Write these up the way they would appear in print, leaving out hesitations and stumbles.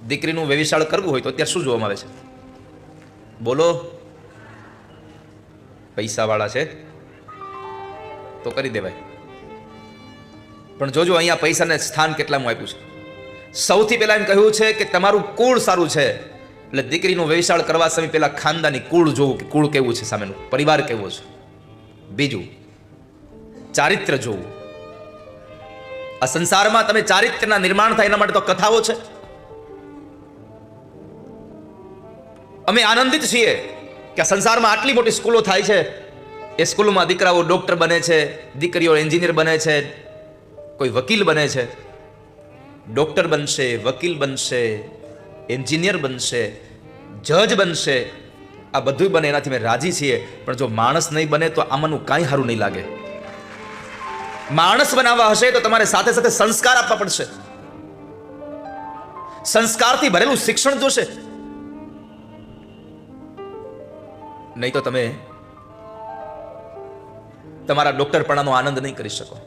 દીકરીનું વ્યવિશાળ કરવું હોય તો અત્યારે શું જોવામાં આવે છે? બોલો. પૈસાવાળા છે તો કરી દેવાય. પણ જોજો અહીંયા પૈસાને સ્થાન કેટલામાં આપ્યું છે. સૌથી પહેલા એમ કહ્યું છે કે તમારું કુળ સારું છે, એટલે દીકરીનું વ્યવિશાળ કરવા સમય પહેલા ખાનદાની કુળ જોવું કે કુળ કેવું છે, સામેનું પરિવાર કેવો છે. બીજું ચારિત્ર્ય જોવું. આ સંસારમાં તમે ચારિત્ર્યના નિર્માણ થાય એના માટે તો કથાઓ છે. અમે આનંદિત છીએ કે આ સંસારમાં આટલી મોટી સ્કૂલો થાય છે. એ સ્કૂલોમાં દીકરાઓ ડોક્ટર બને છે, દીકરીઓ એન્જિનિયર બને છે, કોઈ વકીલ બને છે. ડોક્ટર બનશે, વકીલ બનશે, એન્જિનિયર બનશે, જજ બનશે. આ બધું બને એનાથી અમે રાજી છીએ. પણ જો માણસ નહીં બને તો આમાંનું કાંઈ સારું નહીં લાગે. માણસ બનાવવા હશે તો તમારે સાથે સાથે સંસ્કાર આપવા પડશે. સંસ્કારથી ભરેલું શિક્ષણ જોશે. નહીં તો તમે તમારા ડોક્ટરપણાનો આનંદ નહીં કરી શકો.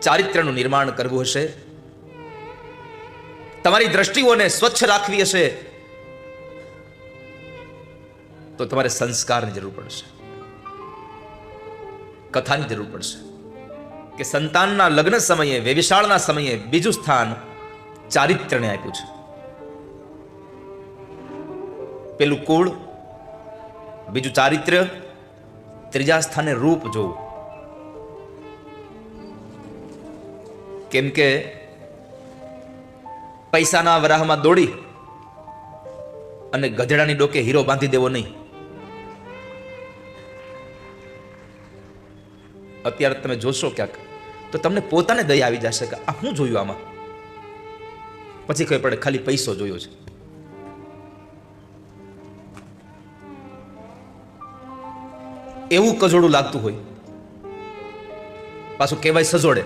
ચારિત્ર્યનું નિર્માણ કરવું હશે, તમારી દ્રષ્ટિઓને સ્વચ્છ રાખવી હશે, તો તમારે સંસ્કારની જરૂર પડશે, કથાની જરૂર પડશે. કે સંતાનના લગ્ન સમયે, વ્યવિશાળના સમયે બીજું સ્થાન ચારિત્ર્યને આપ્યું છે. પેલું કુળ, બીજું ચારિત્ર્ય, ત્રીજા સ્થાને રૂપ જોવું. કેમ કે પૈસાના વરાહમાં દોડી અને ગધેડાની ડોકે હીરો બાંધી દેવો નહીં. અત્યારે તમે જોશો ક્યાંક તો તમને પોતાને દયા આવી જશે કે આ હું જોયું આમાં. પછી ખબર પડે ખાલી પૈસો જોયો છે. એવું કજોડું લાગતું હોય, પાછું કહેવાય સજોડે,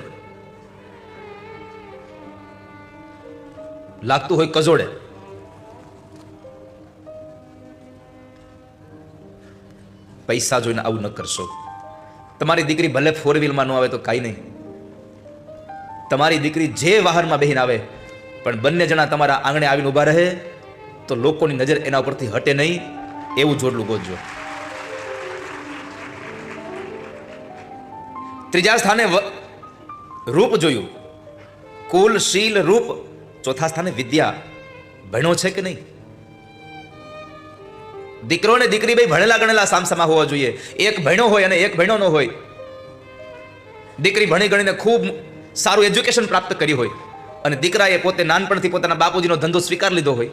લાગતું હોય કજોડે. પૈસા જોઈને આવું ન કરશો. તમારી દીકરી ભલે 4 વ્હીલમાં ન આવે તો કાંઈ નહીં. તમારી દીકરી જે વાહનમાં બેહીને આવે, પણ બંને જણા તમારા આંગણે આવીને ઊભા રહે તો લોકોની નજર એના ઉપરથી હટે નહીં. એવું જોડલું ગોતજો. ત્રીજા સ્થાને રૂપ જોયું. કુલ, શીલ, રૂપ. ચોથા સ્થાને વિદ્યા. ભણ્યો છે કે નહીં? દીકરો ને દીકરી બે ભણેલા ગણેલા સામસામા હોવા જોઈએ. એક ભણ્યો હોય અને એક ભણ્યો ન હોય. દીકરી ભણી ગણીને ખૂબ સારું એજ્યુકેશન પ્રાપ્ત કરી હોય અને દીકરાએ પોતે નાનપણથી પોતાના બાપુજીનો ધંધો સ્વીકાર લીધો હોય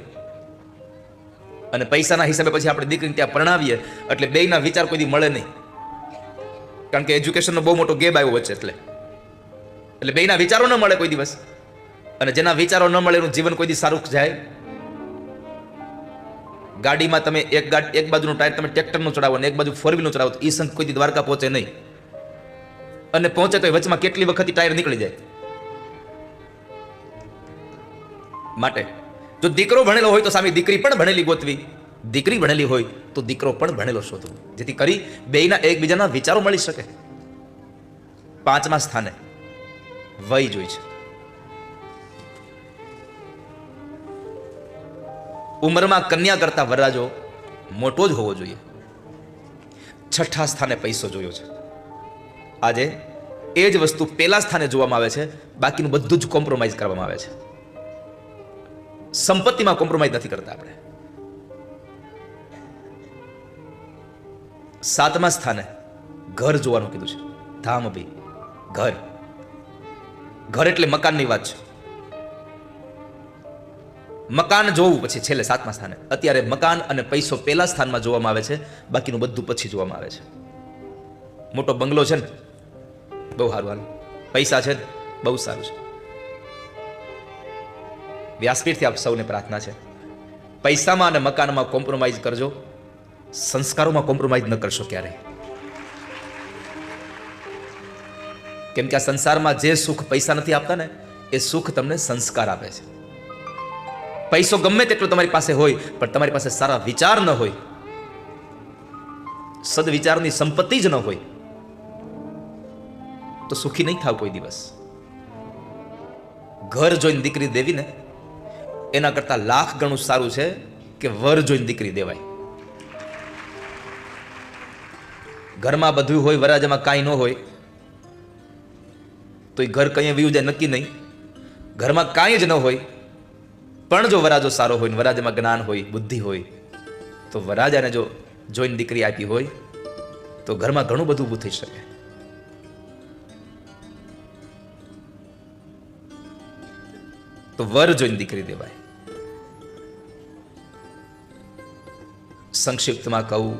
અને પૈસાના હિસાબે પછી આપણે દીકરીને ત્યાં પરણાવીએ એટલે બેયના વિચાર કોઈ દી મળે નહીં. કારણ કે એજ્યુકેશનનો બહુ મોટો ગેપ આવ્યો વચ્ચે. એટલે બેયના વિચારો ન મળે કોઈ દિવસ. અને જેના વિચારો ન મળે એનું જીવન કોઈ દી સારું જાય? ગાડીમાં તમે એક બાજુનું ટાયર તમે ટ્રેક્ટરનું ચડાવો અને એક બાજુ 4 વ્હીલનું ચડાવો તો એ સંત કોઈ દી દ્વારકા પહોંચે નહીં. અને પહોંચે તો વચમાં કેટલી વખત ટાયર નીકળી જાય. માટે જો દીકરો ભણેલો હોય તો સામે દીકરી પણ ભણેલી ગોતવી, દીકરી ભણેલી હોય તો દીકરો પણ ભણેલો શોધવો, જેથી કરી બેયના એકબીજાના વિચારો મળી શકે. 5મા સ્થાને વય જોઈ છે. ઉંમરમાં કન્યા કરતા વરરાજો મોટો જ હોવો જોઈએ. 6ઠા સ્થાને પૈસો જોયો છે. આજે એ જ વસ્તુ પહેલા સ્થાને જોવામાં આવે છે, બાકીનું બધું જ કોમ્પ્રોમાઇઝ કરવામાં આવે છે. સંપત્તિમાં કોમ્પ્રોમાઇઝ નથી કરતા આપણે. 7મા સ્થાને ઘર જોવાનું કીધું છે. ધામ ભી ઘર. ઘર એટલે મકાનની વાત છે. મકાન જોવું પછી છેલ્લે 7મા સ્થાને. અત્યારે મકાન અને પૈસો પહેલા સ્થાનમાં જોવામાં આવે છે, બાકીનું બધું પછી જોવામાં આવે છે. મોટો બંગલો છે ને, બહુ સારું હાલ. પૈસા છે, બહુ સારું છે. વ્યાસપીઠથી આપ સૌને પ્રાર્થના છે, પૈસામાં અને મકાનમાં કોમ્પ્રોમાઇઝ કરજો, સંસ્કારોમાં કોમ્પ્રોમાઇઝ ન કરશો ક્યારેય. કેમ કે આ સંસારમાં જે સુખ પૈસા નથી આપતા ને, એ સુખ તમને સંસ્કાર આપે છે. પૈસો ગમે તેટલો તમારી પાસે હોય, પણ તમારી પાસે સારા વિચાર ન હોય, સદવિચારની સંપત્તિ જ ન હોય, તો સુખી નહીં થાવ કોઈ દિવસ. ઘર જોઈને દીકરી દેવી ને એના કરતા લાખ ગણું સારું છે કે વર જોઈને દીકરી દેવાય. ઘરમાં બધું હોય, વરાજામાં કાંઈ ન હોય તો એ ઘર કઈ વ્યૂ જાય નક્કી નહીં. ઘરમાં કાંઈ જ ન હોય પણ જો વરાજો સારો હોય, વરાજામાં જ્ઞાન હોય, બુદ્ધિ હોય, તો વરાજાને જો જોઈને દીકરી આપી હોય તો ઘરમાં ઘણું બધું ઊભું થઈ શકે. તો વર જોઈને દીકરી દેવાય. સંક્ષિપ્તમાં કહું,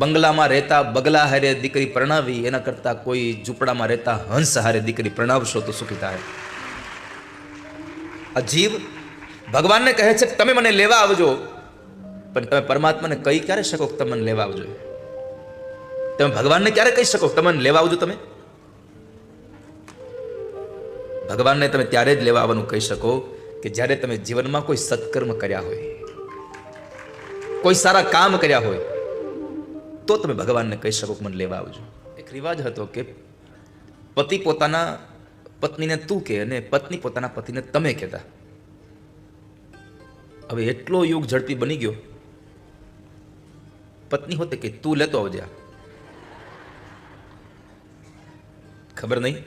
બંગલામાં રહેતા બગલા હારે દીકરી પરણાવી એના કરતા કોઈ ઝૂંપડામાં રહેતા હંસ હારે દીકરી પરણાવશો તો સુખી થાય. આ જીવ ભગવાનને કહે છે તમે મને લેવા આવજો, પણ તમે પરમાત્માને કહી ક્યારે શકો કે તમે મને લેવા આવજો? તમે ભગવાનને ક્યારે કહી શકો તમે મને લેવા આવજો? તમે ભગવાનને તમે ત્યારે જ લેવા આવવાનું કહી શકો કે જ્યારે તમે જીવનમાં કોઈ સત્કર્મ કર્યા હોય, કોઈ સારા કામ કર્યા હોય, તો તમે ભગવાનને કહી શકો કે મને લેવા આવજો. એક રિવાજ હતો કે પતિ પોતાના પત્નીને તું કહે અને પત્ની પોતાના પતિને તમે કહેતા. હવે એટલો યુગ ઝડપી બની ગયો, પત્ની હોતે કે તું લેતો આવજે. ખબર નહીં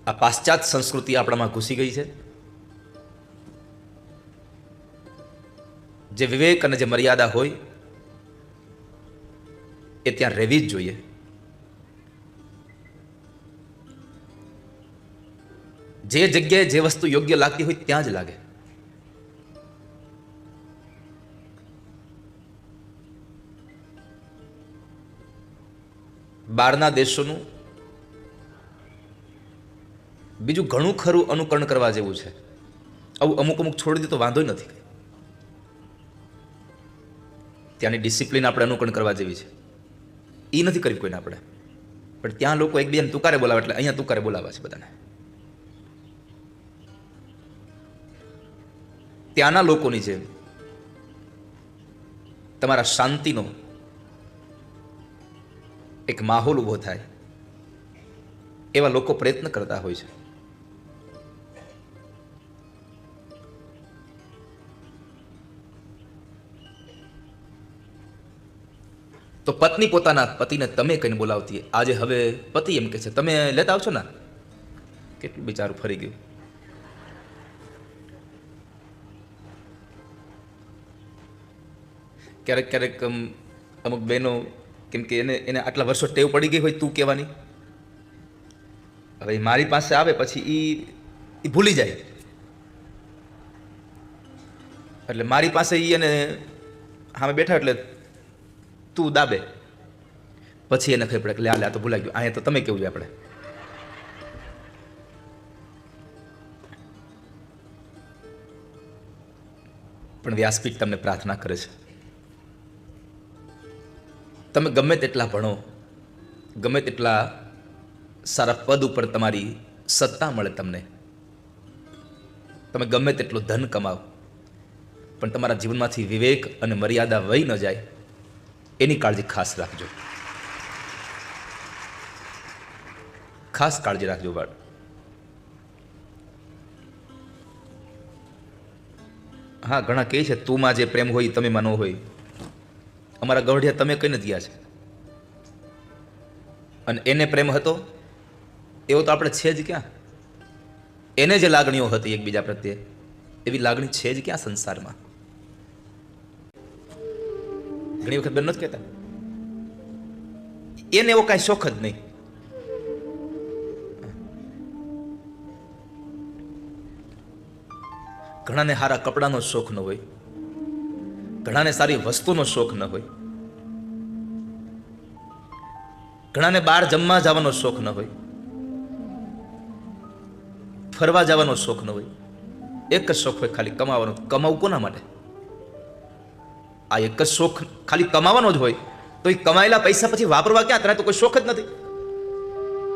આ પાશ્ચાત્ય સંસ્કૃતિ આપણામાં ઘૂસી ગઈ છે. જે વિવેક અને જે મર્યાદા હોય એ ત્યાં રહેવી જ જોઈએ. જે જગ્યાએ જે વસ્તુ યોગ્ય લાગતી હોય ત્યાં જ લાગે. બહારના દેશોનું બીજું ઘણું ખરું અનુકરણ કરવા જેવું છે. આવું અમુક અમુક છોડી દે તો વાંધો નથી. ત્યાંની ડિસિપ્લિન આપણે અનુકરણ કરવા જેવી છે. એ નથી કરી કોઈને આપણે, પણ ત્યાં લોકો એકબીજાને તુકારે બોલાવે એટલે અહીંયા તુકારે બોલાવે છે બધાને. ત્યાંના લોકોની જેમ તમારા શાંતિનો એક માહોલ ઊભો થાય એવા લોકો પ્રયત્ન કરતા હોય છે. તો પત્ની પોતાના પતિને તમે કહીને બોલાવતી. આજે હવે પતિ એમ કે છે તમે લેતા આવશો ને. કેટલું બિચારું ફરી ગયું. ક્યારેક ક્યારેક અમુક બહેનો કેમ કે એને આટલા વર્ષો ટેવ પડી ગઈ હોય તું કહેવાની. હવે મારી પાસે આવે પછી એ ભૂલી જાય, એટલે મારી પાસે એને સામે બેઠા એટલે તું દાબે, પછી એને ખબર પડે કે લે આ તો ભૂલાઈ ગયું, અહીંયા તો તમે કેવું છે આપણે. પણ વ્યાસપીઠ તમને પ્રાર્થના કરે છે તમે ગમે તેટલા ભણો, ગમે તેટલા સારા પદ ઉપર તમારી સત્તા મળે તમને, તમે ગમે તેટલું ધન કમાવો, પણ તમારા જીવનમાંથી વિવેક અને મર્યાદા વહી ન જાય એની કાળજી ખાસ રાખજો. ખાસ કાળજી રાખજો બાળ. હા, ઘણા કહે છે તુંમાં જે પ્રેમ હોય તમે માં ન હોય. અમારા ગવઢિયા તમે કઈ નથી ગયા છે, અને એને પ્રેમ હતો એવો તો આપણે છે જ ક્યાં. એને જે લાગણીઓ હતી એકબીજા પ્રત્યે એવી લાગણી છે જ ક્યાં સંસારમાં. ઘણી વખત બેન નથી કહેતા એને એવો કાંઈ શોખ જ નહીં. ઘણાને સારા કપડાનો શોખ ન હોય, ઘણાને સારી વસ્તુનો શોખ ન હોય, ઘણાને બહાર જમવા જવાનો શોખ ન હોય, ફરવા જવાનો શોખ ન હોય. એક જ શોખ હોય ખાલી કમાવાનો. કમાવું કોના માટે? આ એક જ શોખ ખાલી કમાવાનો જ હોય તો એ કમાયેલા પૈસા પછી વાપરવા ક્યાં? તને તો કોઈ શોખ જ નથી.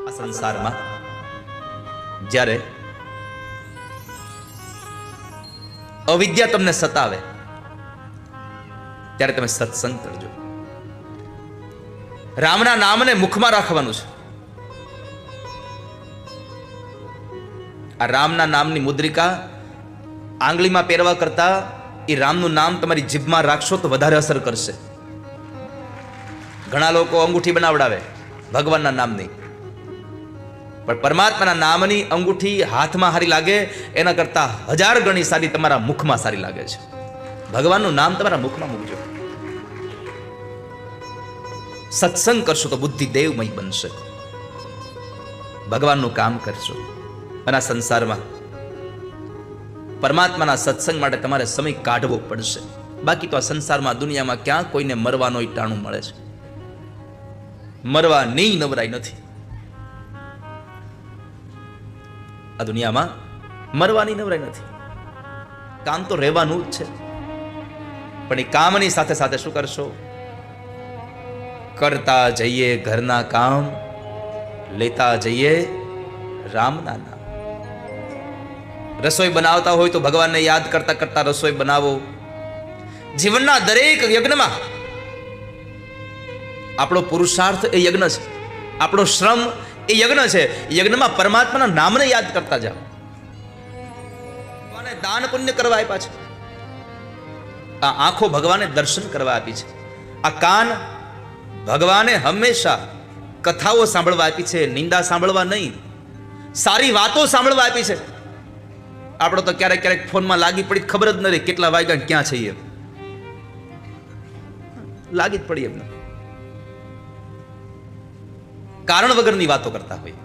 આ સંસારમાં જ્યારે અવિદ્યા તમને સતાવે ત્યારે તમે સત્સંગ કરજો. રામના નામને મુખમાં રાખવાનું છે. આ રામના નામની મુદ્રિકા આંગળીમાં પહેરવા કરતા એ રામનું નામ તમારી જીભમાં રાખશો તો વધારે અસર કરશે. ઘણા લોકો અંગૂઠી બનાવડાવે ભગવાનના નામની, પણ પરમાત્માના નામની અંગૂઠી હાથમાં સારી લાગે એના કરતા 1000 ગણી સારી તમારા મુખમાં સારી લાગે છે. ભગવાનનું નામ તમારા મુખમાં મૂકજો. સત્સંગ કરશો તો બુદ્ધિ દેવમય બનશે. ભગવાનનું કામ કરશો અને આ સંસારમાં પરમાત્માના સત્સંગ માટે તમારે સમય કાઢવો પડશે. બાકી તો આ સંસારમાં દુનિયામાં ક્યાં કોઈને મરવાનો ટાણું મળે છે? મરવાની નવરાઈ નથી. આ દુનિયામાં મરવાની નવરાઈ નથી. કામ તો રહેવાનું જ છે, પણ એ કામની સાથે સાથે શું કરશો? કરતા જઈએ ઘરના કામ, લેતા જઈએ રામના નામ. રસોઈ બનાવતા હોય તો ભગવાનને યાદ કરતા કરતા રસોઈ બનાવો. જીવનના દરેક યજ્ઞમાં આપણો પુરુષાર્થ એ યજ્ઞ છે, આપણો શ્રમ એ યજ્ઞ છે. યજ્ઞમાં પરમાત્માના નામને યાદ કરતા જાઓ. ભગવાને દાન પુણ્ય કરવા આપ્યા છે. આ આંખો ભગવાને દર્શન કરવા આપી છે. આ કાન ભગવાને હંમેશા કથાઓ સાંભળવા આપી છે, નિંદા સાંભળવા નહીં, સારી વાતો સાંભળવા આપી છે. આપણો તો ક્યારેક ક્યારેક ફોનમાં લાગી પડી ખબર જ ન રહી કેટલા વાગ્યા ક્યાં છે. એમ લાગી જ પડી એમને કારણ વગરની વાતો કરતા હોય.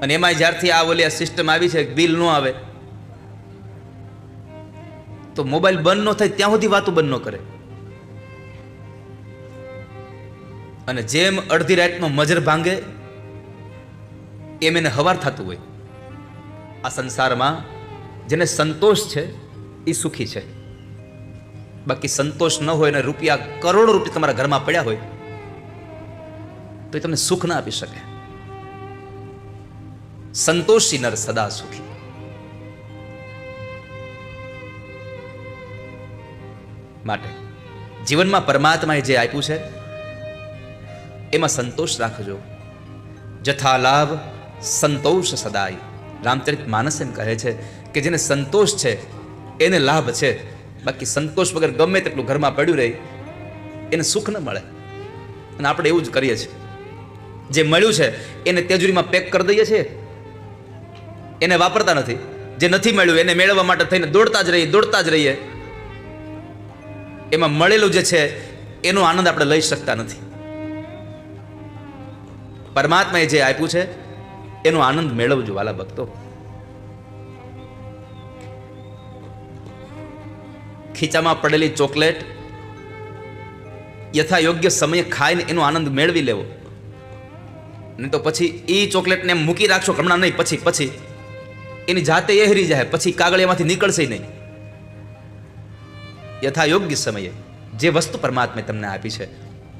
અને એમાં જ્યારથી આ ઓલી સિસ્ટમ આવી છે બિલ ન આવે તો મોબાઈલ બંધ ન થાય ત્યાં સુધી વાતો બંધ ન કરે. અને જેમ અડધી રાતનો મજર ભાંગે એમ એને હવાર થતું હોય. આ સંસારમાં જેને સંતોષ છે એ સુખી છે. બાકી સંતોષ ન હોય ને રૂપિયા કરોડો રૂપિયા તમારા ઘરમાં પડ્યા હોય તો એ તમને સુખ ના આપી શકે. સંતોષી નર સદા સુખી. માટે જીવનમાં પરમાત્માએ જે આપ્યું છે એમાં સંતોષ રાખજો. જથા લાભ સંતોષ સદાય. રામચરિત માનસ એમ કહે છે કે જેને સંતોષ છે એને લાભ છે. બાકી સંતોષ વગર ગમે તેટલું ઘરમાં પડ્યું રહે એને સુખ ન મળે. અને આપણે એવું જ કરીએ છીએ. જે મળ્યું છે એને તેજુરીમાં પેક કરી દઈએ છીએ, એને વાપરતા નથી. જે નથી મળ્યું એને મેળવવા માટે થઈને દોડતા જ રહીએ. એમાં મળેલું જે છે એનો આનંદ આપણે લઈ શકતા નથી. પરમાત્માએ જે આપ્યું છે એનો આનંદ મેળવજો વાલા ભક્તો. ખીચામાં પડેલી ચોકલેટ યથા યોગ્ય સમયે ખાઈને એનો આનંદ મેળવી લેવો. નહીં તો પછી એ ચોકલેટને એમ મૂકી રાખશો હમણાં નહીં, પછી એની જાતે એ હરી જાય, પછી કાગળિયામાંથી નીકળશે નહીં. યથા યોગ્ય સમયે જે વસ્તુ પરમાત્માએ તમને આપી છે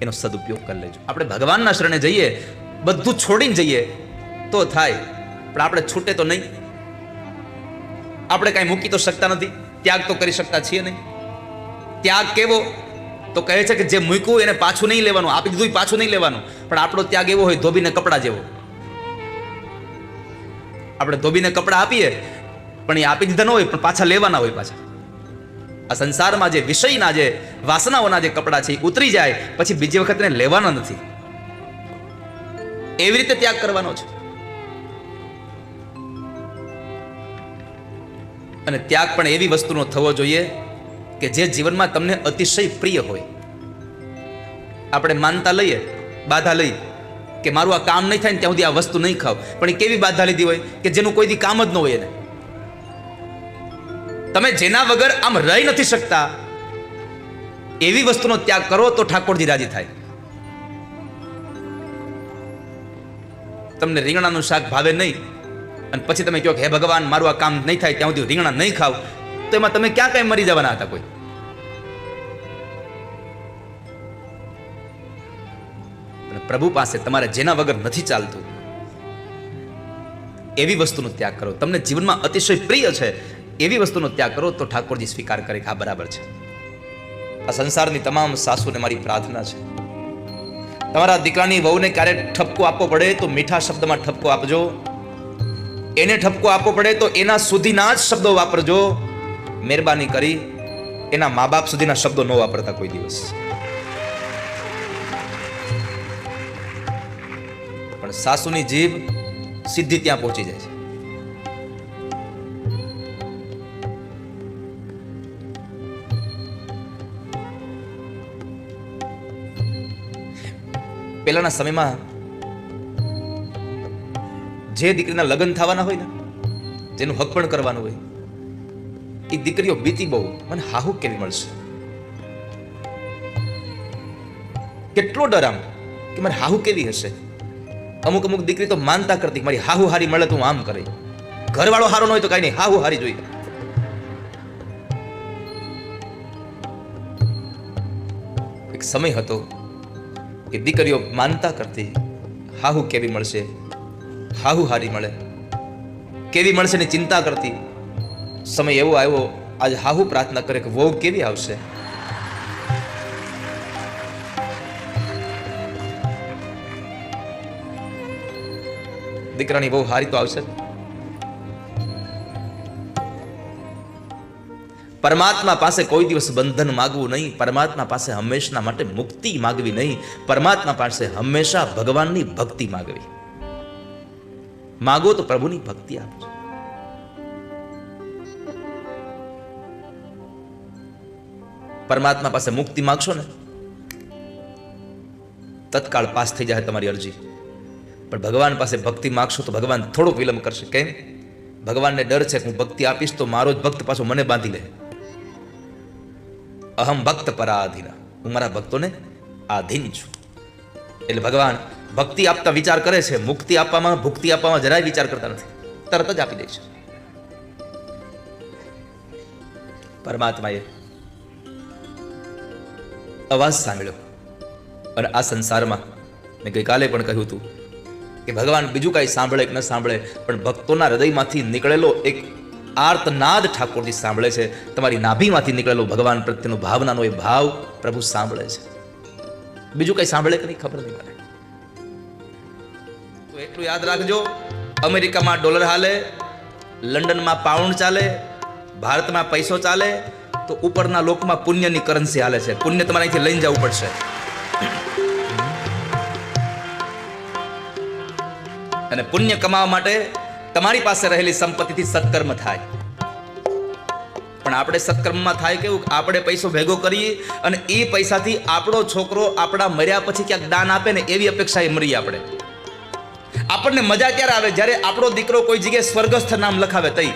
એનો સદુપયોગ કરી લેજો. આપણે ભગવાનના શરણે જઈએ, બધું છોડીને જઈએ તો થાય, પણ આપણે છૂટે તો નહીં. આપણે કાંઈ મૂકી તો શકતા નથી, ત્યાગ તો કરી શકતા છીએ નહીં. ત્યાગ કેવો? તો કહે છે કે જે મૂક્યું એને પાછું નહીં લેવાનું, આપી દીધું પાછું નહીં લેવાનું. પણ આપણો ત્યાગ એવો હોય ધોબીને કપડા જેવો. આપણે ધોબીને કપડા આપીએ પણ એ આપી દીધા ન હોય, પણ પાછા લેવાના હોય. પાછા આ સંસારમાં જે વિષયના જે વાસનાઓના જે કપડા છે એ ઉતરી જાય પછી બીજી વખત એને લેવાના નથી. એવી રીતે ત્યાગ કરવાનો છે. અને ત્યાગ પણ એવી વસ્તુનો થવો જોઈએ કે જે જીવનમાં તમને અતિશય પ્રિય હોય. આપણે માનતા લઈએ, બાધા લઈ કે મારું આ કામ નહીં થાય ને ત્યાં સુધી આ વસ્તુ નહીં ખાવ, પણ એ કેવી બાધા લીધી હોય કે જેનું કોઈ દી કામ જ ન હોય એને. તમે જેના વગર આમ રહી નથી શકતા એવી વસ્તુનો ત્યાગ કરો તો ઠાકોરજી રાજી થાય. તમને રીંગણાનું શાક ભાવે નહીં અને પછી તમે કહો કે હે ભગવાન મારું આ કામ નહીં થાય ત્યાં સુધી રીંગણા નહીં ખાવ, તો એમાં તમે ક્યાં કઈ મરી જવાના હતા? કોઈ પ્રભુ પાસે તમારે જેના વગર નથી ચાલતું એવી વસ્તુનો ત્યાગ કરો. તમને જીવનમાં અતિશય પ્રિય છે એવી વસ્તુનો ત્યાગ કરો તો ઠાકોરજી સ્વીકાર કરે કે હા બરાબર છે. આ સંસારની તમામ સાસુને મારી પ્રાર્થના છે, તમારા દીકરાની વહુને ક્યારેક ઠપકો આપવો પડે તો મીઠા શબ્દમાં ઠપકો આપજો. એને ઠપકો આપવો પડે તો એના સુધીના જ શબ્દો વાપરજો. મહેરબાની કરી એના મા બાપ સુધીના શબ્દો ન વાપરતા કોઈ દિવસ. પણ સાસુની જીભ સીધી ત્યાં પહોંચી જાય છે. પહેલાના સમયમાં જે દીકરીના લગ્ન થવાના હોય ને, જેનું હક પણ કરવાનું હોય, એ દીકરીઓ બીતી બહુ, મને હાહુ કેવી મળશે, કેટલો ડર આમ કે મારે હાહુ કેવી હશે. અમુક અમુક દીકરી તો માનતા કરતી મારી હાહુ હારી મળે તો હું આમ કરે. ઘરવાળો હારો ન હોય તો કઈ નહીં, હાહુ હારી જોઈએ. એક સમય હતો કે દીકરીઓ માનતા કરતી હાહુ કેવી મળશે, હાહુ હારી મળે, કેવી મળશે ની ચિંતા કરતી. સમય એવો આવ્યો, આજે હાહુ પ્રાર્થના કરે કે વહુ કેવી આવશે. દીકરાની બહુ હારી તો આવશે. પરમાત્મા પાસે કોઈ દિવસ બંધન માગવું નહીં. પરમાત્મા પાસે હંમેશા માટે મુક્તિ માગવી નહીં. પરમાત્મા પાસે હંમેશા ભગવાનની ભક્તિ માગવી. માગો તો પ્રભુની ભક્તિ આપજો. પરમાત્મા પાસે મુક્તિ માગશો ને, તત્કાળ પાસ થઈ જાય તમારી અરજી. પણ ભગવાન પાસે ભક્તિ માગશો તો ભગવાન થોડોક વિલંબ કરશે. કેમ? ભગવાનને ડર છે કે હું ભક્તિ આપીશ તો મારો જ ભક્ત પાછો મને બાંધી લે. અહમ ભક્ત પરાધીન, હું મારા ભક્તોને આધીન છું. એટલે ભગવાન ભક્તિ આપતા વિચાર કરે છે, મુક્તિ આપવામાં, ભુક્તિ આપવામાં જરાય વિચાર કરતા નથી, તરત જ આપી દે છે. પરમાત્માએ અવાજ સાંભળ્યો અને આ સંસારમાં મેં ગઈકાલે પણ કહ્યું હતું કે ભગવાન બીજું કાંઈ સાંભળે કે ન સાંભળે, પણ ભક્તોના હૃદયમાંથી નીકળેલો એક આર્તનાદ ઠાકોરજી સાંભળે છે. તમારી નાભીમાંથી નીકળેલો ભગવાન પ્રત્યેનો ભાવનાનો એ ભાવ પ્રભુ સાંભળે છે. બીજું કઈ સાંભળે કે નહીં ખબર નહીં પડે. તો એટલું યાદ રાખજો, અમેરિકામાં ડોલર હાલે, લંડનમાં પાઉન્ડ ચાલે, ભારતમાં પૈસો ચાલે, તો ઉપરના લોકમાં પુણ્યની કરન્સી હાલે છે. પુણ્ય તમારે અહીંથી લઈને જવું પડશે. અને પુણ્ય કમાવા માટે તમારી પાસે રહેલી સંપત્તિથી સત્કર્મ થાય. પણ આપણે સત્કર્મમાં થાય કેવું, આપણે પૈસો ભેગો કરીએ અને એ પૈસાથી આપણો છોકરો આપણા મર્યા પછી ક્યાંક દાન આપે ને, એવી અપેક્ષાએ મરીએ આપણે. આપણને મજા ક્યારે આવે? જ્યારે આપણો દીકરો કોઈ જગ્યાએ સ્વર્ગસ્થ નામ લખાવે તઈ.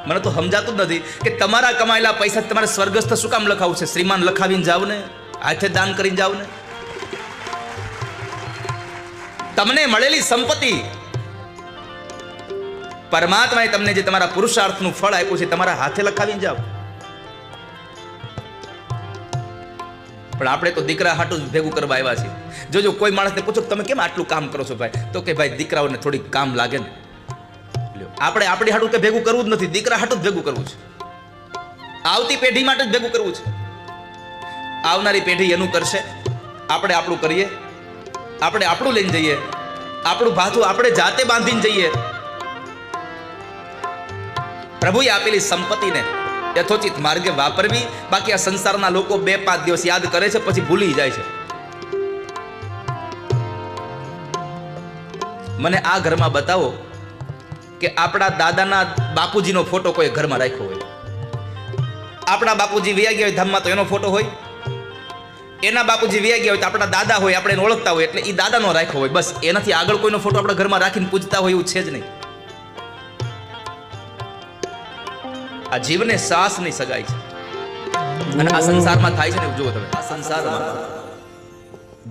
મને તો સમજાતું જ નથી કે તમારા કમાયેલા પૈસા તમારે સ્વર્ગસ્થ શું કામ લખાવું છે? શ્રીમાન લખાવીને જાવ ને, હાથે દાન કરીને જાવ ને. તમને મળેલી સંપત્તિ પરમાત્માએ તમને જે તમારા પુરુષાર્થનું ફળ આપ્યું છે, તમારા હાથે લખાવીને જાઓ. પણ આપણે તો દીકરા હાટું જ ભેગું કરવા આવ્યા છીએ. જોજો, કોઈ માણસને પૂછો તમે કેમ આટલું કામ કરો છો ભાઈ, તો કે ભાઈ દીકરાઓને થોડીક કામ લાગે ને. આપણે આપણી હાટું કે ભેગું કરવું જ નથી, દીકરા હાટું જ ભેગું કરવું છે. આવતી પેઢી માટે જ ભેગું કરવું છે. આવનારી પેઢી એનું કરશે, આપણે આપણું કરીએ, આપણે આપણું લઈને જઈએ, આપણું ભાથું આપણે જાતે બાંધીને જઈએ. પ્રભુએ આપેલી સંપત્તિને યથોચિત માર્ગે વાપરવી. બાકી આ સંસારના લોકો 2-5 દિવસ યાદ કરે છે, પછી ભૂલી જાય છે. મને આ ઘરમાં બતાવો કે આપણા દાદાના બાપુજીનો ફોટો કોઈ ઘરમાં રાખ્યો હોય. આપણા બાપુજી વયા ગયા હોય ધામમાં તો એનો ફોટો હોય, એના બાપુજી વયા ગયા હોય તો આપણા દાદા હોય, આપણે એને ઓળખતા હોય એટલે એ દાદાનો રાખ્યો હોય. બસ એનાથી આગળ કોઈનો ફોટો આપણા ઘરમાં રાખીને પૂજતા હોય એવું છે જ નહીં. આ જીવને શ્વાસની સગાઈ છે અને આ સંસારમાં થાય છે ને, જુઓ તમે, આ સંસારમાં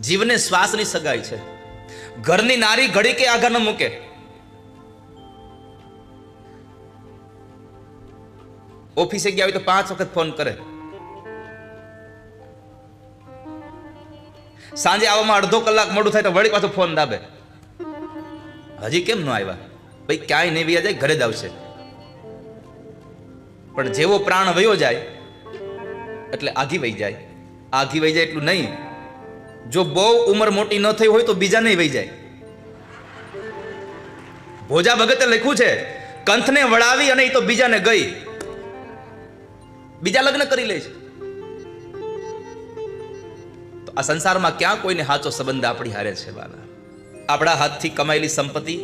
જીવને શ્વાસની સગાઈ છે. ઘરની નારી ઘડી કે આગળ ન મૂકે. ઓફિસે ગયા હોય તો 5 વખત ફોન કરે. સાંજે આવવામાં અડધો કલાક મોડું થાય તો વળી પાછો ફોન દાબે. હજી કેમ ન આવ્યા? ભાઈ ક્યાંય નહીં વ્યા જાય, ઘરે જ આવશે. પણ જેવો પ્રાણ વયો જાય એટલે આઘી વહી જાય. આઘી વહી જાય એટલું નહીં, જો બહુ ઉંમર મોટી ન થઈ હોય તો બીજા નહીં વહી જાય. ભોજા ભગતે લખ્યું છે, કંથને વળાવી અને એ તો બીજાને ગઈ, બીજા લગ્ન કરી લે છે. તો આ સંસારમાં ક્યાં કોઈને સાચો સંબંધ આપણી હારે છે વાલા? આપણા હાથથી કમાયેલી સંપત્તિ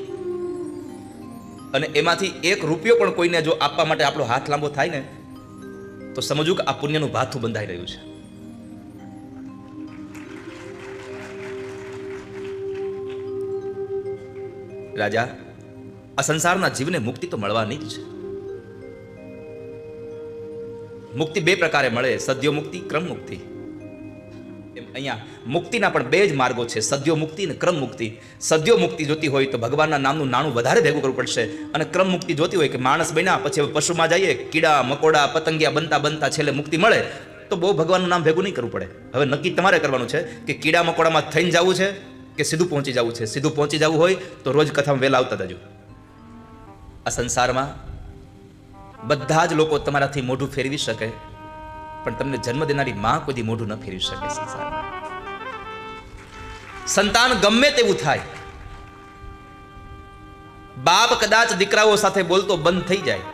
અને એમાંથી 1 રૂપિયો પણ કોઈને જો આપવા માટે આપણો હાથ લાંબો થાય ને, તો સમજવું કે આ પુણ્યનું ભાથું બંધાઈ રહ્યું છે. રાજા, આ સંસારના જીવને મુક્તિ તો મળવાની જ છે. મુક્તિ 2 પ્રકારે મળે, સદ્યો મુક્તિ, ક્રમ મુક્તિ. અહીંયા મુક્તિના પણ 2 જ માર્ગો છે, સદ્યો મુક્તિ અને ક્રમ મુક્તિ. સદ્યો મુક્તિ જોતી હોય તો ભગવાનના નામનું નાણું વધારે ભેગું કરવું પડશે, અને ક્રમ મુક્તિ જોતી હોય કે માણસ બન્યા પછી પશુમાં જઈએ, કીડા મકોડા પતંગિયા બનતા બનતા છેલ્લે મુક્તિ મળે, તો બહુ ભગવાનનું નામ ભેગું નહીં કરવું પડે. હવે નક્કી તમારે કરવાનું છે કે કીડા મકોડામાં થઈને જવું છે કે સીધું પહોંચી જવું છે. સીધું પહોંચી જવું હોય તો રોજ કથામાં વહેલા આવતા જજો. આ સંસારમાં બધા જ લોકો તમારાથી મોઢું ફેરવી શકે, પણ તમને જન્મ દેનારી માં કોઈ દી મોઢું ન ફેરવી શકે. સંસારમાં સંતાન ગમે તેવું થાય, બાપ કદાચ દીકરાઓ સાથે બોલતો બંધ થઈ જાય,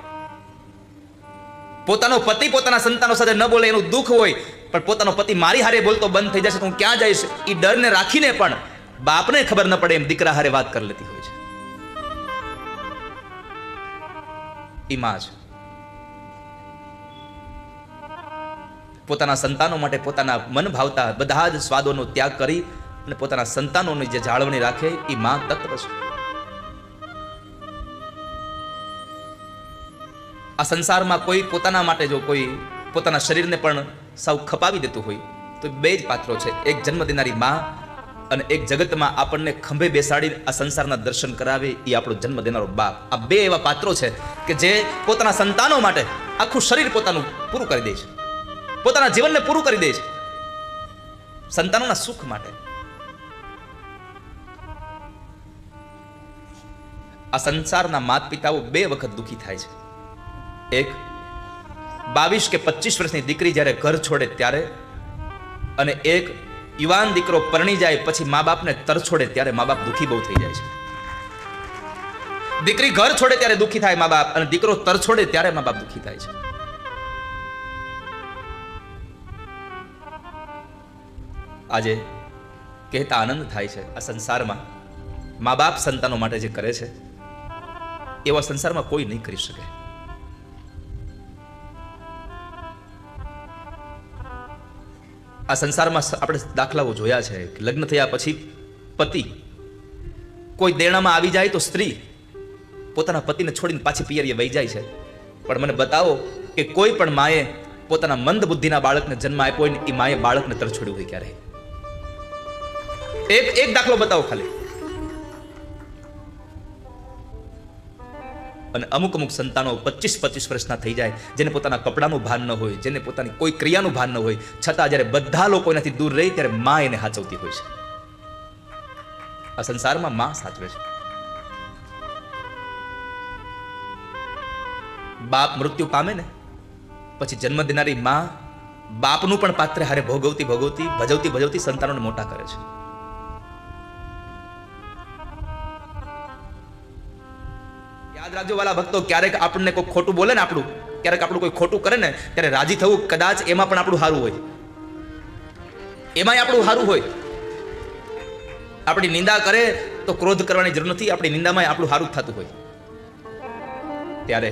પોતાનો પતિ પોતાના સંતાનો સાથે ન બોલે એનું દુઃખ હોય, પણ પોતાનો પતિ મારી હારે બોલતો બંધ થઈ જશે તો હું ક્યાં જઈશ, એ ડરને રાખીને પણ બાપને ખબર ન પડે એમ દીકરા હારે વાત કરી લેતી હોય છે. ઈ માં છે. પોતાના સંતાનો માટે પોતાના મન ભાવતા બધા જ સ્વાદોનો ત્યાગ કરી અને પોતાના સંતાનોની જે જાળવણી રાખે એ માં તત્વ છે. આ સંસારમાં કોઈ પોતાના માટે જો કોઈ પોતાના શરીરને પણ સાવ ખપાવી દેતું હોય તો 2 જ પાત્રો છે, એક જન્મ દેનારી માં અને એક જગતમાં આપણને ખંભે બેસાડી આ સંસારના દર્શન કરાવે એ આપણો જન્મ દેનારો બાપ. આ 2 એવા પાત્રો છે કે જે પોતાના સંતાનો માટે આખું શરીર પોતાનું પૂરું કરી દે છે, પોતાના જીવનને પૂરું કરી દે છે, સંતાનોના સુખ માટે. આ સંસારના માતા પિતાઓ 2 વખત દુઃખી થાય છે. એક 22 કે 25 વર્ષની દીકરી જ્યારે ઘર છોડે ત્યારે, અને એક યુવાન દીકરો પરણી જાય પછી મા બાપને તર છોડે ત્યારે મા બાપ દુઃખી બહુ થઈ જાય છે. દીકરી ઘર છોડે ત્યારે દુઃખી થાય મા બાપ, અને દીકરો તર છોડે ત્યારે મા બાપ દુઃખી થાય છે. આજે કહેતા આનંદ થાય છે, આ સંસારમાં મા બાપ સંતાનો માટે જે કરે છે એવા સંસારમાં કોઈ નહીં કરી શકે. આ સંસારમાં આપણે દાખલાઓ જોયા છે કે લગ્ન થયા પછી પતિ કોઈ દેણામાં આવી જાય તો સ્ત્રી પોતાના પતિને છોડીને પાછી પિયરીએ વહી જાય છે. પણ મને બતાવો કે કોઈ પણ માએ પોતાના મંદ બુદ્ધિના બાળકને જન્મ આપ્યો હોય ને એ માએ બાળકને તર છોડ્યું હોય ક્યારે? એક દાખલો બતાવો ખાલી. અને અમુક સંતાનો 25 વર્ષના થઈ જાય, જેને પોતાના કપડાનું ભાન ન હોય, જેને પોતાની કોઈ ક્રિયાનું ભાન ન હોય, છતાં જ્યારે બધા લોકો એનાથી દૂર રહી ત્યારે માં એને સાચવતી હોય છે. આ સંસારમાં માં સાચવે છે. બાપ મૃત્યુ પામે ને પછી જન્મ દેનારી માં બાપનું પણ પાત્ર હારે ભજવતી સંતાનોને મોટા કરે છે. યાદ રાખજો વાલા ભક્તો, ક્યારેક આપણને કોઈ ખોટું બોલે ને ક્યારેક આપણું કોઈ ખોટું કરે ને ત્યારે રાજી થવું, કદાચ એમાં પણ આપણું સારું હોય, એમાંય આપણું સારું હોય. આપણી નિંદા કરે તો ક્રોધ કરવાની જરૂર નથી, આપણી નિંદામાં આપણું સારું થતું હોય. ત્યારે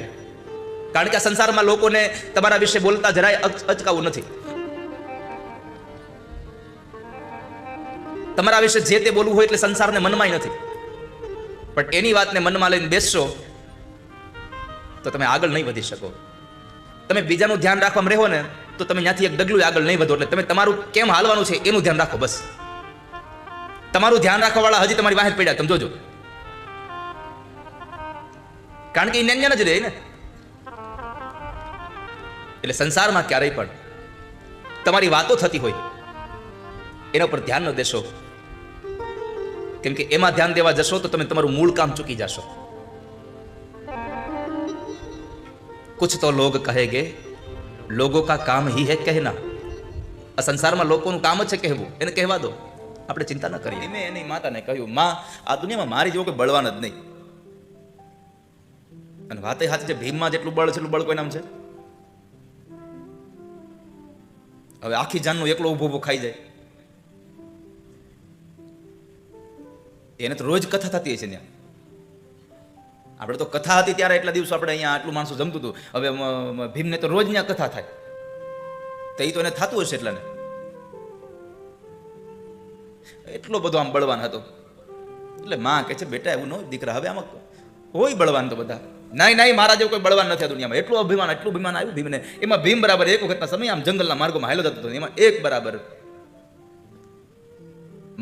કારણ કે આ સંસારમાં લોકોને તમારા વિશે બોલતા જરાય અચકાવું નથી. તમારા વિશે જે તે બોલવું હોય એટલે સંસારને મનમાંય નથી. પણ એની વાતને મનમાં લઈને બેસશો તો તમે આગળ નહીં વધી શકો. તમે બીજાનું ધ્યાન રાખવામાં રહો ને તો તમે ત્યાંથી એક ડગલું આગળ નહીં વધો. એટલે તમે તમારું કેમ હાલવાનું છે એનું ધ્યાન રાખો. બસ તમારું ધ્યાન રાખવા વાળા હજી તમારી વાહે પડ્યા, તમે જોજો. કારણ કે એ ન્યાન જ રહે ને. એટલે સંસારમાં ક્યારેય પણ તમારી વાતો થતી હોય એના પર ધ્યાન ન દેશો, કેમ કે એમાં ધ્યાન દેવા જશો તો તમે તમારું મૂળ કામ ચૂકી જશો. कुछ तो लोग कहेंगे, लोगों का काम ही है कहना. આ સંસારમાં લોકોનું કામ જ છે કહેવું, એને કહેવા દો, આપણે ચિંતા ન કરીએ. મેં એની માતાને કહ્યું, માં આ દુનિયામાં મારી જેવો કોઈ બળવાન જ નહીં. અને વાતે હાથ છે, ભીમમાં જેટલું બળ છે એટલું બળ કોઈ નામ છે? હવે આખી જાનનું એકલો ઊભો ઊભો ખાઈ જાય. એને તો રોજ કથા થતી હશે ત્યાં. આપણે તો કથા હતી ત્યારે એટલા દિવસો આપણે અહીંયા આટલું માણસો જમતું હતું. હવે ભીમને તો રોજ ત્યાં કથા થાય, તો એ તો એને થતું હશે એટલાને. એટલો બધો આમ બળવાન હતો. એટલે માં કહે છે, બેટા એવું ન દીકરા, હવે આમાં હોય બળવાન તો બધા. નહીં, મારા જેવું કોઈ બળવાન નથી આ દુનિયામાં. એટલું અભિમાન આવ્યું ભીમને. એમાં ભીમ બરાબર એક વખતના સમય આમ જંગલના માર્ગોમાં હાલ્યો જતો હતો. એમાં એક બરાબર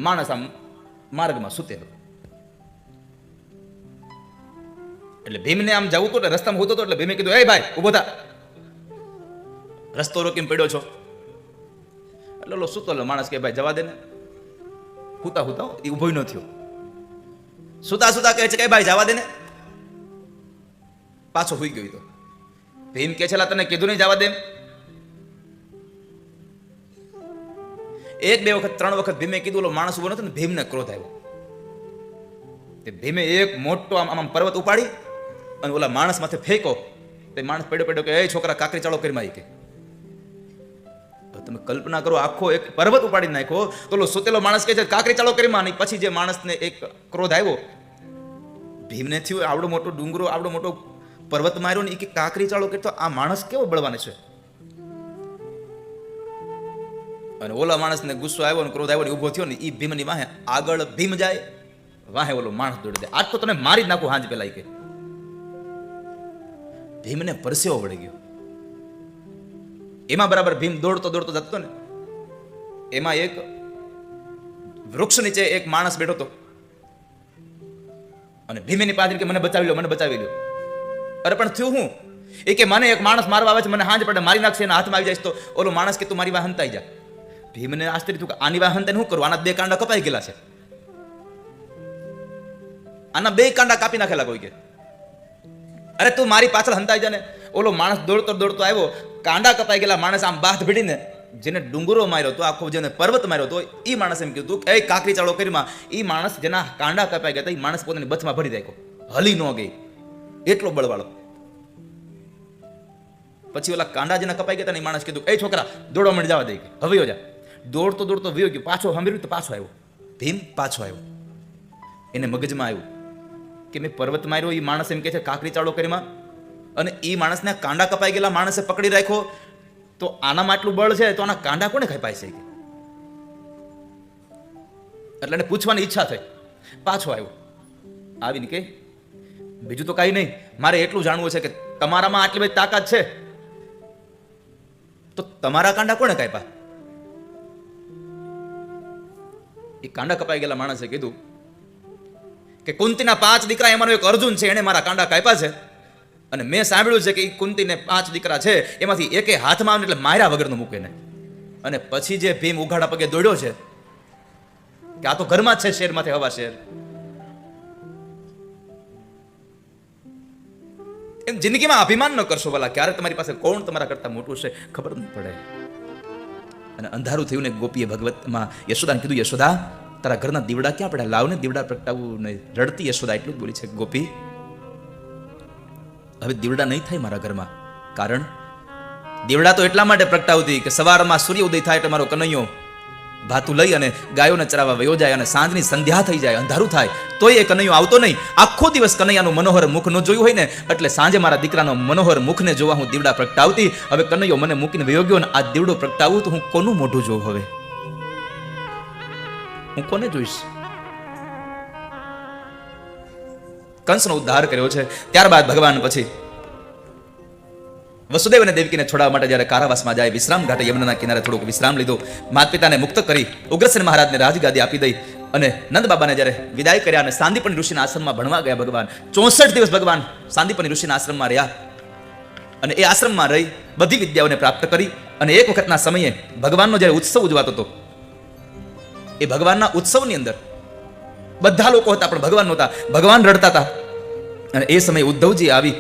માણસ આમ માર્ગમાં સૂતેલો. એટલે ભીમને આમ જવું તો રસ્તામાં હોતો હતો. એટલે ભીમે કીધું, એ ભાઈ ઉભો થા, રસ્તો રોકીને પડ્યો છો. એટલે સૂતેલો માણસ કે ભાઈ જવા દે ને. હુતા એ ઉભો ન થયો. સુતા કહે છે કે ભાઈ જવા દે ને. પાછો હુઈ ગયો. તો ભીમ કે છે, તને કીધું નહીં જવા દે. એક બે વખત ત્રણ વખત ભીમે કીધું. ઓલો માણસ ઉભો નતો ને, ભીમને ક્રોધ આવ્યો. ભીમે એક મોટો આમ પર્વત ઉપાડી અને ઓલા માણસ માથે ફેંકો. તે માણસ પડ્યો કે એ છોકરા કાકરી ચાળો કરી મારી કે. તમે કલ્પના કરો, આખો એક પર્વત ઉપાડી નાખ્યો. તો ઓલો સુતેલો માણસ કહે છે કાકરી ચાળો કરી માં. પછી જે માણસને એક ક્રોધ આવ્યો, ભીમને થયું આવડો મોટો ડુંગરો, આવડો મોટો પર્વત માર્યો ને એ કે કાકરી ચાળો કરતો. આ માણસ કેવો બળવાન છે. અને ઓલા માણસને ગુસ્સો આવ્યો ને ક્રોધ આવ્યો ને ઉભો થયો ને, એ ભીમની વાહે આગળ ભીમ જાય, વાહે ઓલો માણસ દોડી દે. આજ તો તને મારી જ નાખું હાંજ પેલા કે. ભીમને પરસેવો વળી ગયો. એમાં બરાબર ભીમ દોડતો જતો ને, એમાં એક વૃક્ષ નીચે એક માણસ બેઠો હતો. અને ભીમેની પાદરી કે મને બચાવી લો. અરે પણ થયું હું? એ કે મને એક માણસ મારવા આવે છે, મને હાંજ પડે મારી નાખશે, એના હાથમાં આવી જાય. તો ઓલો માણસ કે તું મારી વાહ હંતાઈ જા. ભીમને આશ્ચર્ય થયું કે આની વાહ હંતાઈને શું કરું? આના 2 કાંડા કપાઈ ગયેલા છે. આના 2 કાંડા કાપી નાખેલા કોઈ કે. અરે તું મારી પાછળ હંતાઈ જા ને. ઓલો માણસ દોડતો આવ્યો, કાંડા કપાઈ ગયેલા માણસ આમ બાથ ભીડીને, જેને ડુંગરો માર્યો તો, આખો જેને પર્વત માર્યો તો, એ માણસ એમ કીધું એ કાકરી ચાળો કરીમાં. એ માણસ જેના કાંડા કપાઈ ગયા હતા, એ માણસ પોતાની બથમાં ભરી નાખ્યો, હલી ન ગઈ, એટલો બળવાળો. પછી ઓલા કાંડા જેના કપાઈ ગયા હતા, એ માણસ કીધું એ છોકરા દોડવા મળી જવા દે, હવે જા. દોડતો વયો ગયો. પાછો સાંભળ્યું તો પાછો આવ્યો. ભીમ પાછો આવ્યો. એને મગજમાં આવ્યું કે મેં પર્વત માર્યો, એ માણસ એમ કે છે કાકરી ચાળો કરીમાં, અને એ માણસને કાંડા કપાઈ ગયેલા માણસે પકડી રાખ્યો. તો આનામાં આટલું બળ છે, તો આના કાંડા કોને કપાય છે? એટલે એને પૂછવાની ઈચ્છા થઈ. પાછો આવ્યો. આવીને કે બીજું તો કાંઈ નહીં, મારે એટલું જાણવું છે કે તમારામાં આટલી બધી તાકાત છે, તો તમારા કાંડા કોને કાપ્યા? એ કાંડા કપાઈ ગયેલા માણસે કીધું કે કુંતીના 5 દીકરા, એમાંનો એક અર્જુન છે, એને મારા કાંડા કાપ્યા છે. અને મેં સાંભળ્યું છે કે એ કુંતીને 5 દીકરા છે, એમાંથી એકે હાથમાં આવે એટલે માર્યા વગરનું મૂકે ને. અને પછી જે ભીમ ઉઘાડા પગે દોડ્યો છે કે આ તો ઘરમાં જ છે, શેરમાંથી હવા શેર. એમ જિંદગીમાં અભિમાન ન કરશો ભલા. ક્યારે તમારી પાસે કોણ તમારા કરતા મોટું છે ખબર નહીં પડે. અને અંધારું થયું ને ગોપીએ ભગવતમાં યશોદાને કીધું, યશોદા તારા ઘરના દીવડા ક્યાં પડ્યા, લાવને દીવડા પ્રગટાવું નહીં. રડતી યશોદા એટલું જ બોલી છે, ગોપી હવે દીવડા નહીં થાય મારા ઘરમાં. કારણ દીવડા તો એટલા માટે પ્રગટાવતી કે સવારમાં સૂર્ય ઉદય થાય એટલે મારો કનૈયો ભાતું લઈ અને ગાયોને ચરાવવા વયો જાય, અને સાંજની સંધ્યા થઈ જાય, અંધારું થાય તોય એ કનૈયો આવતો નહીં. આખો દિવસ કનૈયાનું મનોહર મુખ ન જોયું હોય ને, એટલે સાંજે મારા દીકરાનો મનોહર મુખને જોવા હું દીવડા પ્રગટાવતી. હવે કનૈયો મને મૂકીને વયો ગયો ને આ દીવડો પ્રગટાવું તો હું કોનું મોઢું જોઉં? હવે હું કોને જોઈશ? કંસનો ઉદ્ધાર કર્યો છે. ત્યારબાદ ભગવાન પછી વસુદેવ અને દેવકીને છોડાવવા માટે જ્યારે કારાવાસમાં જાય, વિશ્રામ ઘાટે યમુનાના કિનારે થોડુંક વિશ્રામ લીધો, માતા પિતાને મુક્ત કરી ઉગ્રસેન મહારાજને રાજગાદી આપી દઈ અને નંદ બાબાને જ્યારે વિદાય કર્યા અને સાંદીપની ઋષિના આશ્રમમાં ભણવા ગયા ભગવાન. 64 દિવસ ભગવાન સાંદીપની ઋષિના આશ્રમમાં રહ્યા અને એ આશ્રમમાં રહી બધી વિદ્યાઓને પ્રાપ્ત કરી. અને એક વખતના સમયે ભગવાનનો જ્યારે ઉત્સવ ઉજવાતો હતો, એ ભગવાનના ઉત્સવની અંદર બધા લોકો હતા પણ ભગવાન નહોતા. ભગવાન રડતા હતા. અને એ સમયે ઉદ્ધવજી આવી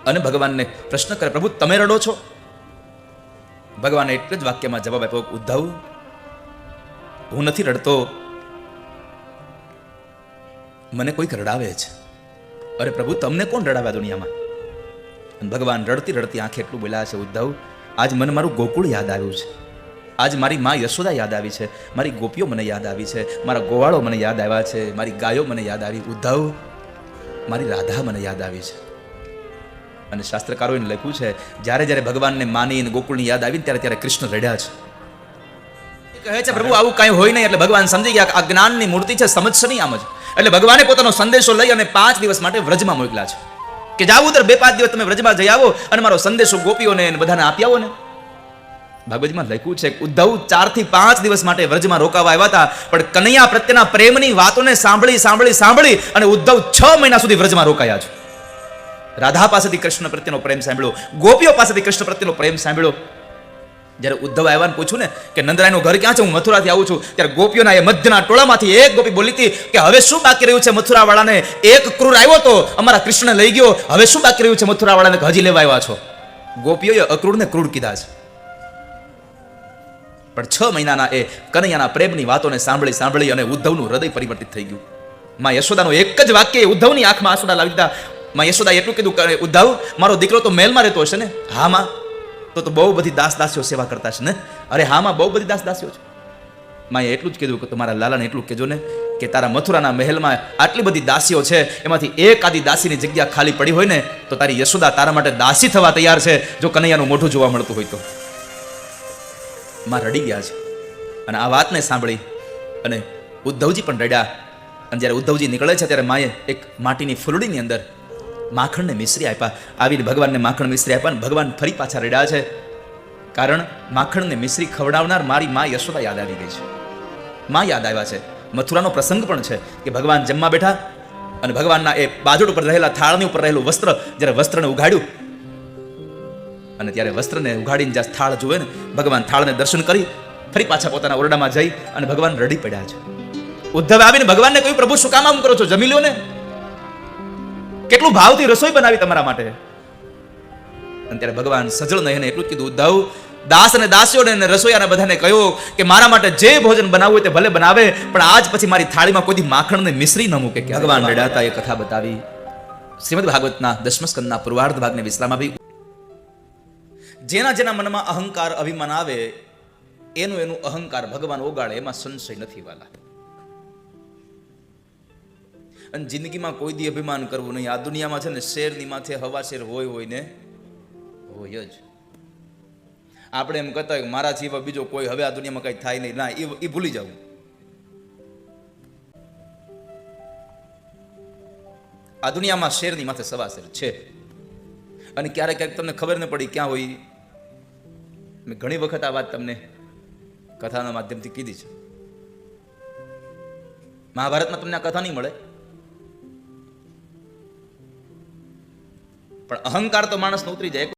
અને ભગવાનને પ્રશ્ન કરે, પ્રભુ તમે રડો છો? ભગવાને એક જ વાક્યમાં જવાબ આપ્યો, ઉદ્ધવ હું નથી રડતો, મને કોઈક રડાવે છે. અરે પ્રભુ તમને કોણ રડાવે દુનિયામાં? અને ભગવાન રડતી રડતી આંખે એટલું બોલ્યા છે, ઉદ્ધવ આજ મને મારું ગોકુળ યાદ આવ્યું છે, આજ મારી મા યશોદા યાદ આવી છે, મારી ગોપીઓ મને યાદ આવી છે, મારા ગોવાળો મને યાદ આવ્યા છે, મારી ગાયો મને યાદ આવી, ઉદ્ધવ મારી રાધા મને યાદ આવી છે. અને શાસ્ત્રકારોએ લખ્યું છે, જ્યારે જ્યારે ભગવાનને માની અને ગોકુળની યાદ આવી ત્યારે ત્યારે કૃષ્ણ રડ્યા છે. કહે છે પ્રભુ આવું કાંઈ હોય નહીં. એટલે ભગવાન સમજી ગયા કે આ જ્ઞાનની મૂર્તિ છે, સમજશે નહીં આમ જ. એટલે ભગવાને પોતાનો સંદેશો લઈ અને 5 દિવસ માટે વ્રજમાં મોકલ્યા છે કે જાવ ઉધર 2-5 દિવસ તમે વ્રજમાં જઈ આવો અને મારો સંદેશો ગોપીઓને અને બધાને આપી આવો ને. ભાગવતમાં લખ્યું છે કે ઉદ્ધવ 4 થી 5 દિવસ માટે વ્રજમાં રોકાવા આવ્યા હતા, પણ કનૈયા પ્રત્યેના પ્રેમની વાતોને સાંભળી અને ઉદ્ધવ 6 મહિના સુધી વ્રજમાં રોકાયા છે. રાધા પાસેથી કૃષ્ણ પ્રત્યેનો પ્રેમ સાંભળ્યો, ગોપીઓ પાસેથી કૃષ્ણ પ્રત્યેનો પ્રેમ સાંભળ્યો. જ્યારે ઉદ્ધવ આવ્યા ને પૂછ્યું ને કે નંદરાયનું ઘર ક્યાં છે, હું મથુરાથી આવું છું, ત્યારે ગોપીઓના એ મધ્યના ટોળામાંથી એક ગોપી બોલી હતી કે હવે શું બાકી રહ્યું છે મથુરા વાળાને, એક ક્રૂર આવ્યો તો અમારા કૃષ્ણ લઈ ગયો, હવે શું બાકી રહ્યું છે મથુરા વાળાને હજી લેવા આવ્યા છો. ગોપીઓએ અક્રૂરને ક્રૂર કીધા છે. પણ 6 મહિનાના એ કનૈયાના પ્રેમની વાતોને સાંભળી અને ઉદ્ધવનું હૃદય પરિવર્તિત થઈ ગયું. માં યશોદાનું એક જ વાક્ય ઉદ્ધવની આંખમાં આંસુડા લાવી દીધા. માં યશોદાએ એટલું કીધું, ઉદ્ધવ મારો દીકરો તો મહેલમાં રહેતો હશે ને? હા માં. તો બહુ બધી દાસીઓ સેવા કરતા છે ને? અરે હા માં, બહુ બધી દાસીઓ છે. માએ એટલું જ કીધું કે તમારા લાલાને એટલું કહેજો ને કે તારા મથુરાના મહેલમાં આટલી બધી દાસીઓ છે, એમાંથી એક આદી દાસીની જગ્યા ખાલી પડી હોય ને તો તારી યશોદા તારા માટે દાસી થવા તૈયાર છે, જો કનૈયાનું મોઢું જોવા મળતું હોય તો. માં રડી ગયા છે. અને આ વાતને સાંભળી અને ઉદ્ધવજી પણ રડ્યા. અને જ્યારે ઉદ્ધવજી નીકળે છે ત્યારે માએ એક માટીની ફૂલડીની અંદર માખણને મિશ્રી આપ્યા. આવીને ભગવાનને માખણ મિશ્રી આપ્યા અને ભગવાન ફરી પાછા રડ્યા છે, કારણ માખણને મિશ્રી ખવડાવનાર મારી મા યશોદા યાદ આવી ગઈ છે. માં યાદ આવ્યા છે. મથુરાનો પ્રસંગ પણ છે કે ભગવાન જમવા બેઠા અને ભગવાનના એ બાજોટ ઉપર રહેલા થાળની ઉપર રહેલું વસ્ત્ર, જ્યારે વસ્ત્રને ઉઘાડ્યું અને ત્યારે વસ્ત્રને ઉઘાડીને જ્યાં થાળ જુએ ને, ભગવાન થાળને દર્શન કરી ફરી પાછા પોતાના ઓરડામાં જઈ અને ભગવાન રડી પડ્યા છે. ઉદ્ધવે આવીને ભગવાનને કહ્યું, પ્રભુ શું કામ આમ કરો છો, જમી લો ને, કેટલું ભાવથી રસોઈ બનાવી તમારા માટે. અને ત્યારે ભગવાન સજળ નયને એટલું જ કીધું, ઉદ્ધવ દાસ અને દાસીઓને અને રસોઈયાને બધાને કહ્યું કે મારા માટે જે ભોજન બનાવવું હોય તે ભલે બનાવે, પણ આજ પછી મારી થાળીમાં કોઈ માખણને મિશ્રી ન મૂકે. ભગવાન રડાતા એ કથા બતાવી. શ્રીમદ ભાગવતના 10મા સ્કંદના પૂર્વાર્ધ ભાગને વિશ્રામ આપી. જેના મનમાં અહંકાર અભિમાન આવે એનું અહંકાર ભગવાન ઓગાળે, એમાં સંશય નથી વાલા. અને જિંદગીમાં કોઈ દી અભિમાન કરવું નહીં. આ દુનિયામાં છે ને શેરની માથે હવા શેર હોય ને હોય જ. આપણે એમ કહેતા હોય મારા સિવાય બીજો કોઈ હવે આ દુનિયામાં કઈ થાય નહીં, ના, એ ભૂલી જવું. આ દુનિયામાં શેરની માથે સવા શેર છે. અને ક્યારેક તમને ખબર ન પડી ક્યાં હોય. મેં ઘણી વખત આ વાત તમને કથાના માધ્યમથી કીધી છે. મહાભારતમાં તમને આ કથા નહીં મળે, પણ અહંકાર તો માણસનો ઉતરી જાય.